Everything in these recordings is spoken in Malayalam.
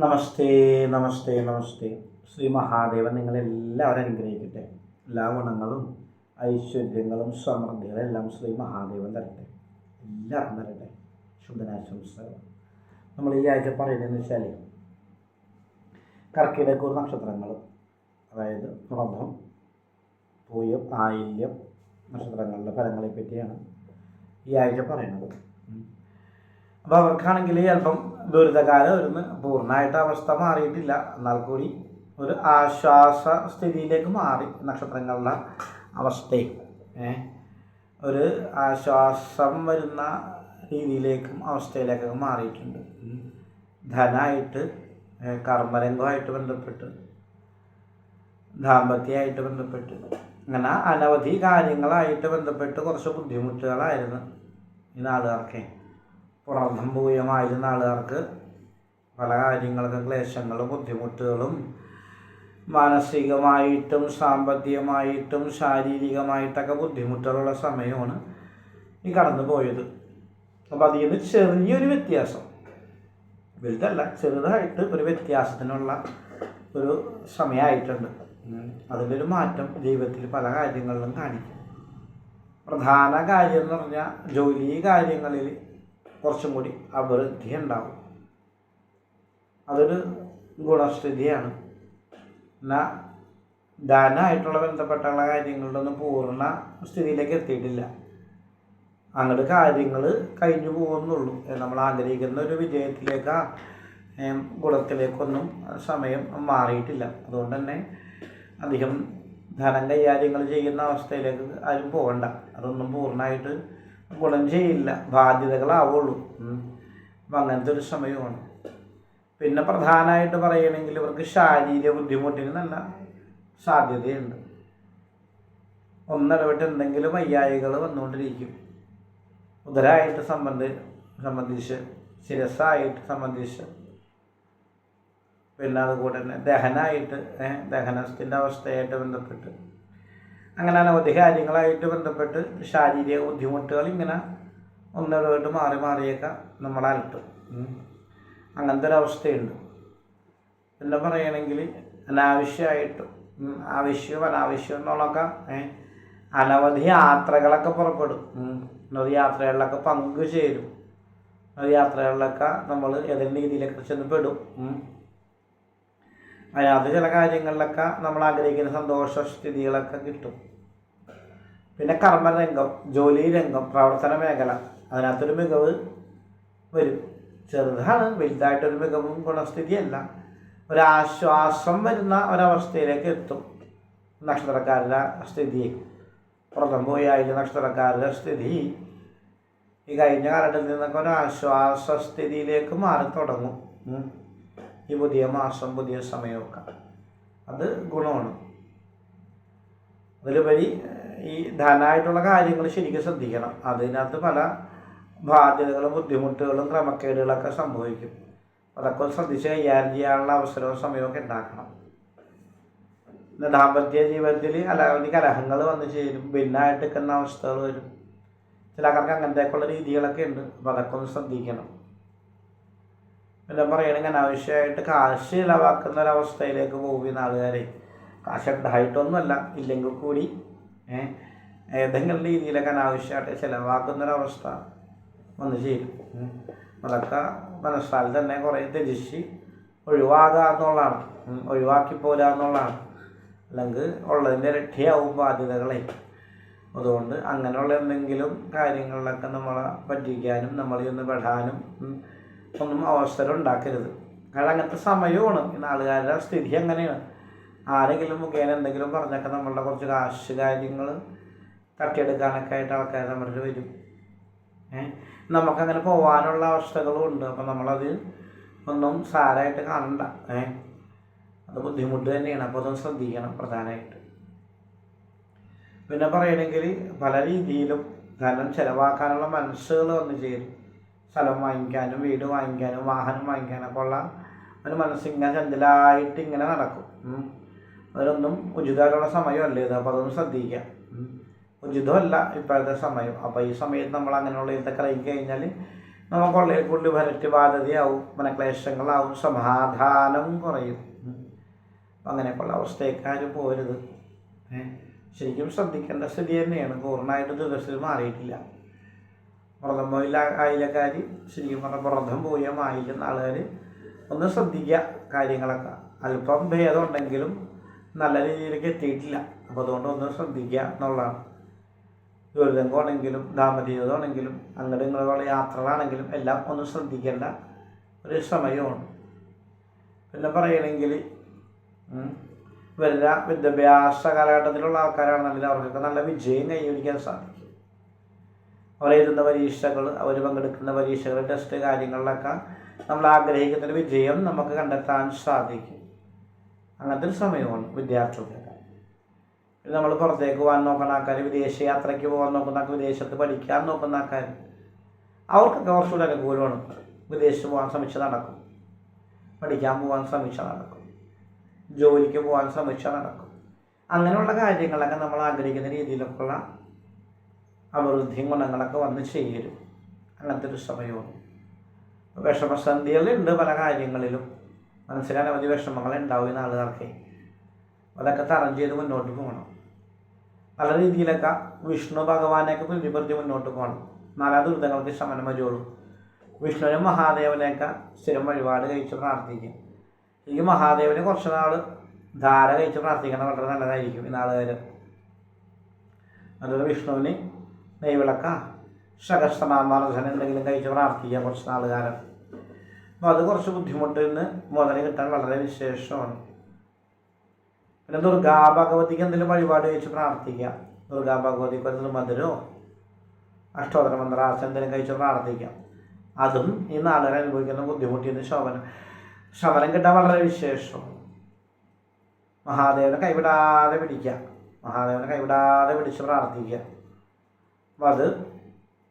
നമസ്തേ നമസ്തേ നമസ്തേ. ശ്രീ മഹാദേവൻ നിങ്ങളെല്ലാവരും അനുഗ്രഹിക്കട്ടെ. എല്ലാ ഗുണങ്ങളും ഐശ്വര്യങ്ങളും സമൃദ്ധികളും എല്ലാം ശ്രീ മഹാദേവൻ തരട്ടെ. എല്ലാവർക്കും തരട്ടെ. ശുഭനാശംസകൾ. നമ്മൾ ഈ ആഴ്ച പറയുന്നതെന്ന് വെച്ചാൽ കർക്കിടക നക്ഷത്രങ്ങൾ, അതായത് പുണർദം, പൂയം, ആയില്യം നക്ഷത്രങ്ങളുടെ ഫലങ്ങളെ പറ്റിയാണ് ഈ ആഴ്ച പറയുന്നത്. അപ്പോൾ അവർക്കാണെങ്കിൽ അല്പം ദുരിതകാലം വരുന്നു. പൂർണ്ണമായിട്ട് അവസ്ഥ മാറിയിട്ടില്ല, എന്നാൽ കൂടി ഒരു ആശ്വാസ സ്ഥിതിയിലേക്ക് മാറി നക്ഷത്രങ്ങളുടെ അവസ്ഥയും ഒരു ആശ്വാസം വരുന്ന രീതിയിലേക്കും അവസ്ഥയിലേക്കൊക്കെ മാറിയിട്ടുണ്ട്. ധനമായിട്ട്, കർമ്മരംഗമായിട്ട് ബന്ധപ്പെട്ട്, ദാമ്പത്യമായിട്ട് ബന്ധപ്പെട്ട്, അങ്ങനെ അനവധി കാര്യങ്ങളായിട്ട് ബന്ധപ്പെട്ട് കുറച്ച് ബുദ്ധിമുട്ടുകളായിരുന്നു ഈ നാളുകാർക്ക്. പുണർദം പൂയമായിരുന്ന ആളുകാർക്ക് പല കാര്യങ്ങൾക്ക് ക്ലേശങ്ങളും ബുദ്ധിമുട്ടുകളും മാനസികമായിട്ടും സാമ്പത്തികമായിട്ടും ശാരീരികമായിട്ടൊക്കെ ബുദ്ധിമുട്ടുകളുള്ള സമയമാണ് ഈ കടന്നു പോയത്. അപ്പോൾ അതിൽ നിന്ന് ചെറിയൊരു വ്യത്യാസം, വലുതല്ല, ചെറുതായിട്ട് ഒരു വ്യത്യാസത്തിനുള്ള ഒരു സമയമായിട്ടുണ്ട്. അതിലൊരു മാറ്റം ജീവിതത്തിൽ പല കാര്യങ്ങളിലും കാണിക്കും. പ്രധാന കാര്യം എന്ന് പറഞ്ഞാൽ ജോലി കാര്യങ്ങളിൽ കുറച്ചും കൂടി അഭിവൃദ്ധി ഉണ്ടാവും. അതൊരു ഗുണസ്ഥിതിയാണ്. എന്നാൽ ധനമായിട്ടുള്ള ബന്ധപ്പെട്ടുള്ള കാര്യങ്ങളിലൊന്നും പൂർണ്ണ സ്ഥിതിയിലേക്ക് എത്തിയിട്ടില്ല. അങ്ങോട്ട് കാര്യങ്ങൾ കഴിഞ്ഞു പോകുന്നുള്ളൂ. നമ്മൾ ആഗ്രഹിക്കുന്ന ഒരു വിജയത്തിലേക്കോ ഗുണത്തിലേക്കൊന്നും സമയം മാറിയിട്ടില്ല. അതുകൊണ്ട് തന്നെ അധികം ധനം കൈകാര്യങ്ങൾ ചെയ്യുന്ന അവസ്ഥയിലേക്ക് ആരും പോകണ്ട. അതൊന്നും പൂർണ്ണമായിട്ട് ഗുണം ചെയ്യില്ല, ബാധ്യതകളാവുള്ളൂ. അപ്പം അങ്ങനത്തെ ഒരു സമയമാണ്. പിന്നെ പ്രധാനമായിട്ട് പറയുകയാണെങ്കിൽ ഇവർക്ക് ശാരീരിക ബുദ്ധിമുട്ടിന് നല്ല സാധ്യതയുണ്ട്. ഒന്നിടവിട്ട് എന്തെങ്കിലും വയ്യായികൾ വന്നുകൊണ്ടിരിക്കും. ഉദരമായിട്ട് സംബന്ധിച്ച്, ശിരസ്സായിട്ട് സംബന്ധിച്ച്, പിന്നെ അതുകൂടെ തന്നെ ദഹനമായിട്ട്, ദഹനത്തിൻ്റെ അവസ്ഥയായിട്ട് ബന്ധപ്പെട്ട്, അങ്ങനെ അനവധി കാര്യങ്ങളായിട്ട് ബന്ധപ്പെട്ട് ശാരീരിക ബുദ്ധിമുട്ടുകൾ ഇങ്ങനെ ഒന്നിടവിട്ട് മാറിയൊക്കെ നമ്മളെ അലട്ടും. അങ്ങനത്തെ ഒരവസ്ഥയുണ്ട്. പിന്നെ പറയുകയാണെങ്കിൽ അനാവശ്യമായിട്ടും അനാവശ്യം എന്നുള്ളതൊക്കെ അനവധി യാത്രകളൊക്കെ പുറപ്പെടും. ഒരു യാത്രകളിലൊക്കെ പങ്കുചേരും. ഒരു യാത്രകളിലൊക്കെ നമ്മൾ ഏതെങ്കിലും രീതിയിലൊക്കെ ചെന്ന് പെടും. അതിനകത്ത് ചില കാര്യങ്ങളിലൊക്കെ നമ്മൾ ആഗ്രഹിക്കുന്ന സന്തോഷ സ്ഥിതികളൊക്കെ കിട്ടും. പിന്നെ കർമ്മരംഗം, ജോലി രംഗം, പ്രവർത്തന മേഖല, അതിനകത്തൊരു മികവ് വരും. ചെറുതാണ്, വലുതായിട്ടൊരു മികവും ഗുണസ്ഥിതിയല്ല. ഒരാശ്വാസം വരുന്ന ഒരവസ്ഥയിലേക്ക് എത്തും നക്ഷത്രക്കാരുടെ സ്ഥിതി. പുറത്തും പോയായ നക്ഷത്രക്കാരുടെ സ്ഥിതി ഈ കഴിഞ്ഞ കാലഘട്ടത്തിൽ നിന്നൊക്കെ ഒരു ആശ്വാസ സ്ഥിതിയിലേക്ക് മാറി തുടങ്ങും. ഈ പുതിയ മാസം, പുതിയ സമയമൊക്കെ അത് ഗുണമാണ്. അതിലുപരി ഈ ധനമായിട്ടുള്ള കാര്യങ്ങൾ ശരിക്കും ശ്രദ്ധിക്കണം. അതിനകത്ത് പല ബാധ്യതകളും ബുദ്ധിമുട്ടുകളും ക്രമക്കേടുകളൊക്കെ സംഭവിക്കും. അതൊക്കെ ശ്രദ്ധിച്ച് കൈകാര്യം ചെയ്യാനുള്ള അവസരവും സമയമൊക്കെ ഉണ്ടാക്കണം. പിന്നെ ദാമ്പത്യ ജീവിതത്തിൽ അനവധി കലഹങ്ങൾ വന്നു ചേരും, ഭിന്നമായിട്ട് നിൽക്കുന്ന അവസ്ഥകൾ വരും. ചില ആൾക്കാർക്ക് അങ്ങനത്തേക്കുള്ള രീതികളൊക്കെ ഉണ്ട്. അപ്പോൾ അതൊക്കെ ഒന്ന് ശ്രദ്ധിക്കണം. പിന്നെ പറയുകയാണെങ്കിൽ അനാവശ്യമായിട്ട് കാശ് ചിലവാക്കുന്ന ഒരവസ്ഥയിലേക്ക് പോകുന്ന ആളുകാരെ, കാശ് ഉണ്ടായിട്ടൊന്നുമല്ല, ഇല്ലെങ്കിൽ കൂടി ഏതെങ്കിലും രീതിയിലൊക്കെ അനാവശ്യമായിട്ട് ചിലവാക്കുന്നൊരവസ്ഥ വന്നു ചേരും. അതൊക്കെ മനസ്സിൽ തന്നെ കുറേ ത്യജിച്ച് ഒഴിവാക്കുക എന്നുള്ളതാണ്, ഒഴിവാക്കി പോരുക എന്നുള്ളതാണ്. അല്ലെങ്കിൽ ഉള്ളതിൻ്റെ ഇരട്ടിയാവും ബാധ്യതകളെ. അതുകൊണ്ട് അങ്ങനെയുള്ള എന്തെങ്കിലും കാര്യങ്ങളിലൊക്കെ നമ്മളെ പറ്റിക്കാനും നമ്മളെ ഒന്ന് പെടാനും ഒന്നും അവസരം ഉണ്ടാക്കരുത്. കാരണം അങ്ങനത്തെ സമയമാണ്. ഈ നാളുകാരുടെ സ്ഥിതി അങ്ങനെയാണ്. ആരെങ്കിലും മുഖേന എന്തെങ്കിലും പറഞ്ഞൊക്കെ നമ്മളുടെ കുറച്ച് കാശ് കാര്യങ്ങൾ തട്ടിയെടുക്കാനൊക്കെ ആയിട്ട് ആൾക്കാർ നമ്മളിൽ വരും. നമുക്കങ്ങനെ പോകാനുള്ള അവസ്ഥകളും ഉണ്ട്. അപ്പം നമ്മളത് ഒന്നും സാരമായിട്ട് കാണണ്ട. അത് ബുദ്ധിമുട്ട് തന്നെയാണ്. അപ്പോൾ അതൊന്ന് ശ്രദ്ധിക്കണം പ്രധാനമായിട്ട്. പിന്നെ പറയണമെങ്കിൽ പല രീതിയിലും ധനം ചിലവാക്കാനുള്ള മനസ്സുകൾ വന്നു ചേരും. സ്ഥലം വാങ്ങിക്കാനും വീട് വാങ്ങിക്കാനും വാഹനം വാങ്ങിക്കാനൊക്കെ ഉള്ള ഒരു മനസ്സിങ്ങനെ ചഞ്ചലായിട്ട് ഇങ്ങനെ നടക്കും. അതിലൊന്നും ഉചിതമായിട്ടുള്ള സമയമല്ലേ ഇത്. അപ്പോൾ അതൊന്നും ശ്രദ്ധിക്കാം. ഉചിതമല്ല ഇപ്പോഴത്തെ സമയം. അപ്പോൾ ഈ സമയത്ത് നമ്മൾ അങ്ങനെയുള്ള ഇതൊക്കെ ഇറങ്ങി കഴിഞ്ഞാൽ നമുക്കുള്ളിൽ പുള്ളി വരറ്റ് ബാധ്യതയാവും, മനക്ലേശങ്ങളാവും, സമാധാനം കുറയും. അങ്ങനെയൊക്കെയുള്ള അവസ്ഥയേക്കാർ പോരുത്. ശരിക്കും ശ്രദ്ധിക്കേണ്ട സ്ഥിതി തന്നെയാണ്. പൂർണ്ണമായിട്ട് ദിവസത്തിൽ മാറിയിട്ടില്ല. വ്രതം പോയില്ല ആയില്ലക്കാർ ശരിക്കും പറഞ്ഞാൽ വ്രതം പോയ ആയില്ലെന്ന ആളുകാർ ഒന്ന് ശ്രദ്ധിക്കുക. കാര്യങ്ങളൊക്കെ അല്പം ഭേദം ഉണ്ടെങ്കിലും നല്ല രീതിയിലേക്ക് എത്തിയിട്ടില്ല. അപ്പോൾ അതുകൊണ്ട് ഒന്ന് ശ്രദ്ധിക്കുക എന്നുള്ളതാണ്. ദുരിതമാണെങ്കിലും ദാമ്പത്യമാണെങ്കിലും അങ്ങോട്ട് ഇങ്ങോട്ടുള്ള യാത്രകളാണെങ്കിലും എല്ലാം ഒന്ന് ശ്രദ്ധിക്കേണ്ട ഒരു സമയമാണ്. പിന്നെ പറയണമെങ്കിൽ വല്ല വിദ്യാഭ്യാസ കാലഘട്ടത്തിലുള്ള ആൾക്കാരാണെന്നുണ്ടെങ്കിൽ അവർക്കൊക്കെ നല്ല വിജയം കൈവരിക്കാൻ സാധിക്കും. അവരെഴുതുന്ന പരീക്ഷകൾ, അവർ പങ്കെടുക്കുന്ന പരീക്ഷകൾ, ടെസ്റ്റ് കാര്യങ്ങളിലൊക്കെ നമ്മൾ ആഗ്രഹിക്കുന്ന വിജയം നമുക്ക് കണ്ടെത്താൻ സാധിക്കും. അങ്ങനത്തെ ഒരു സമയമാണ് വിദ്യാർത്ഥികൾക്ക്. നമ്മൾ പുറത്തേക്ക് പോകാൻ നോക്കുന്ന ആൾക്കാർ, വിദേശ യാത്രയ്ക്ക് പോകാൻ നോക്കുന്ന ആൾക്കാർ, വിദേശത്ത് പഠിക്കാൻ നോക്കുന്ന ആൾക്കാർ, അവർക്കൊക്കെ കുറച്ചുകൂടി അനുകൂലമാണ്. വിദേശത്ത് പോകാൻ ശ്രമിച്ച് നടക്കും, പഠിക്കാൻ പോകാൻ ശ്രമിച്ച് നടക്കും, ജോലിക്ക് പോകാൻ ശ്രമിച്ചാൽ നടക്കും. അങ്ങനെയുള്ള കാര്യങ്ങളൊക്കെ നമ്മൾ ആഗ്രഹിക്കുന്ന രീതിയിലൊക്കെയുള്ള അഭിവൃദ്ധിയും ഗുണങ്ങളൊക്കെ വന്ന് ചേരും. അങ്ങനത്തെ ഒരു സമയമാണ്. വിഷമസന്ധികളുണ്ട് പല കാര്യങ്ങളിലും. മനസ്സിലനവധി വിഷമങ്ങളുണ്ടാവുന്ന ആളുകൾക്ക് അതൊക്കെ തരണം ചെയ്ത് മുന്നോട്ട് പോകണം. പല രീതിയിലൊക്കെ വിഷ്ണു ഭഗവാനെയൊക്കെ പ്രതിപ്രതി മുന്നോട്ട് പോകണം. നാലാ ദുരിതങ്ങൾക്ക് ശമനം വരുള്ളൂ. വിഷ്ണുവിനും മഹാദേവനെയൊക്കെ സ്ഥിരം വഴിപാട് കഴിച്ച് പ്രാർത്ഥിക്കും. ഈ മഹാദേവന് കുറച്ച് നാൾ ധാര കഴിച്ച് പ്രാർത്ഥിക്കണം, വളരെ നല്ലതായിരിക്കും ഈ നാളുകാർ. അതുപോലെ വിഷ്ണുവിന് നെയ്വിളക്ക, സഹസ്രനാമാർജനം എന്തെങ്കിലും കഴിച്ച് പ്രാർത്ഥിക്കുക കുറച്ച് നാളുകാലം. അപ്പോൾ അത് കുറച്ച് ബുദ്ധിമുട്ടിന്ന് മുതൽ കിട്ടാൻ വളരെ വിശേഷമാണ്. പിന്നെ ദുർഗാ ഭഗവതിക്ക് എന്തെങ്കിലും വഴിപാട് കഴിച്ച് പ്രാർത്ഥിക്കുക. ദുർഗാ ഭഗവതിക്ക് ഒരു മധുരോ അഷ്ടോത്തര മന്ത്രാർച്ച എന്തെങ്കിലും കഴിച്ച് പ്രാർത്ഥിക്കാം. അതും ഈ നാളുകാർ അനുഭവിക്കുന്ന ബുദ്ധിമുട്ടിന്ന് ശമനം കിട്ടാൻ വളരെ വിശേഷമാണ്. മഹാദേവനെ കൈവിടാതെ പിടിക്കുക, മഹാദേവനെ കൈവിടാതെ പിടിച്ച് പ്രാർത്ഥിക്കുക. അപ്പോൾ അത്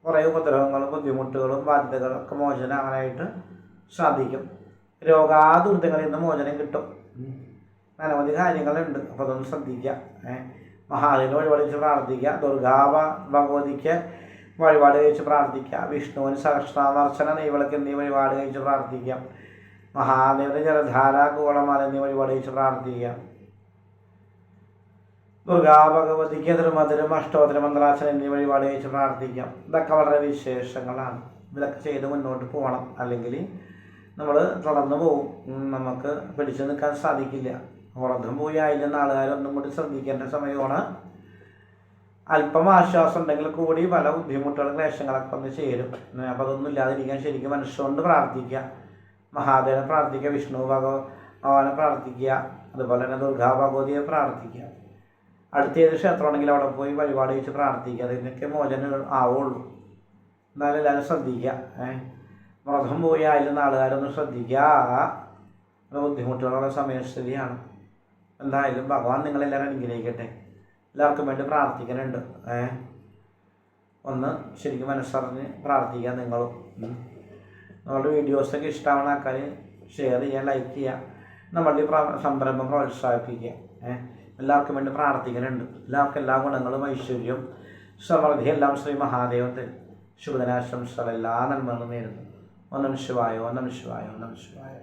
കുറേ ഉപദ്രവങ്ങളും ബുദ്ധിമുട്ടുകളും ബാധ്യതകളും ഒക്കെ മോചനമാകാനായിട്ട് സാധിക്കും. രോഗാദുരിതങ്ങളിൽ നിന്ന് മോചനം കിട്ടും. അനവധി കാര്യങ്ങളുണ്ട്. അപ്പോൾ അതൊന്ന് ശ്രദ്ധിക്കുക. മഹാദേവനെ വഴിപാട് കഴിച്ച് പ്രാർത്ഥിക്കുക. ദുർഗാ ഭഗവതിക്ക് വഴിപാട് കഴിച്ച് പ്രാർത്ഥിക്കുക. വിഷ്ണുവിന് സഹസ്രനാമാർച്ചന, നെയ്വിളക്ക് എന്നീ വഴിപാട് കഴിച്ച് പ്രാർത്ഥിക്കാം. മഹാദേവന് ജലധാര, കൂവളമാല എന്നീ വഴിപാട് കഴിച്ച് പ്രാർത്ഥിക്കുക. ദുർഗാ ഭഗവതിക്ക് തിരുമധുരം, അഷ്ടോത്തര മന്ത്രാർച്ചന എന്നീ വഴിപാട് കഴിച്ച് പ്രാർത്ഥിക്കാം. ഇതൊക്കെ വളരെ വിശേഷങ്ങളാണ്. ഇതൊക്കെ ചെയ്ത് മുന്നോട്ട് പോകണം. അല്ലെങ്കിൽ നമ്മൾ തുടർന്ന് പോകും, നമുക്ക് പിടിച്ചു നിൽക്കാൻ സാധിക്കില്ല. വ്രതം പോയി ആയില്ലെന്ന ആളുകാരൊന്നും കൂടി ശ്രദ്ധിക്കേണ്ട സമയമാണ്. അല്പം ആശ്വാസം ഉണ്ടെങ്കിൽ കൂടി പല ബുദ്ധിമുട്ടുകളും ക്ലേശങ്ങളൊക്കെ വന്ന് ചേരും. അപ്പോൾ അതൊന്നും ഇല്ലാതിരിക്കാൻ ശരിക്കും മനസ്സുകൊണ്ട് പ്രാർത്ഥിക്കുക. മഹാദേവനെ പ്രാർത്ഥിക്കുക, വിഷ്ണു ഭഗവാനെ പ്രാർത്ഥിക്കുക, അതുപോലെ തന്നെ ദുർഗാ ഭഗവതിയെ പ്രാർത്ഥിക്കുക. അടുത്ത ഏത് ക്ഷേത്രമാണെങ്കിലും അവിടെ പോയി വഴിപാട് കഴിച്ച് പ്രാർത്ഥിക്കുക. അതിനൊക്കെ മോചനം ആവുള്ളൂ. എന്നാലും എല്ലാവരും ശ്രദ്ധിക്കുക. വ്രതം പോയി ആയില്ലെന്ന ആളുകാരൊന്നും ശ്രദ്ധിക്കുക. ബുദ്ധിമുട്ടുകളുള്ള സമയസ്ഥിതിയാണ്. എന്തായാലും ഭഗവാൻ നിങ്ങളെല്ലാവരും അനുഗ്രഹിക്കട്ടെ. എല്ലാവർക്കും വേണ്ടി പ്രാർത്ഥിക്കുന്നുണ്ട്. ഒന്ന് ശരിക്കും മനസ്സറിഞ്ഞ് പ്രാർത്ഥിക്കുക. നിങ്ങളും നമ്മളുടെ വീഡിയോസൊക്കെ ഇഷ്ടമാവുന്ന ആൾക്കാർ ഷെയർ ചെയ്യുക, ലൈക്ക് ചെയ്യുക, നമ്മളുടെ സംരംഭം പ്രോത്സാഹിപ്പിക്കുക. എല്ലാവർക്കും വേണ്ടി പ്രാർത്ഥിക്കുന്നുണ്ട്. എല്ലാവർക്കും എല്ലാ ഗുണങ്ങളും ഐശ്വര്യവും സമൃദ്ധി എല്ലാം ശ്രീ മഹാദേവത്തിൽ ശുഭദിനാശംസകൾ എല്ലാ നന്മകളും നേരുന്നു. ഓം നമഃ ശിവായ, ഓം നമഃ ശിവായ, ഓം നമഃ ശിവായ.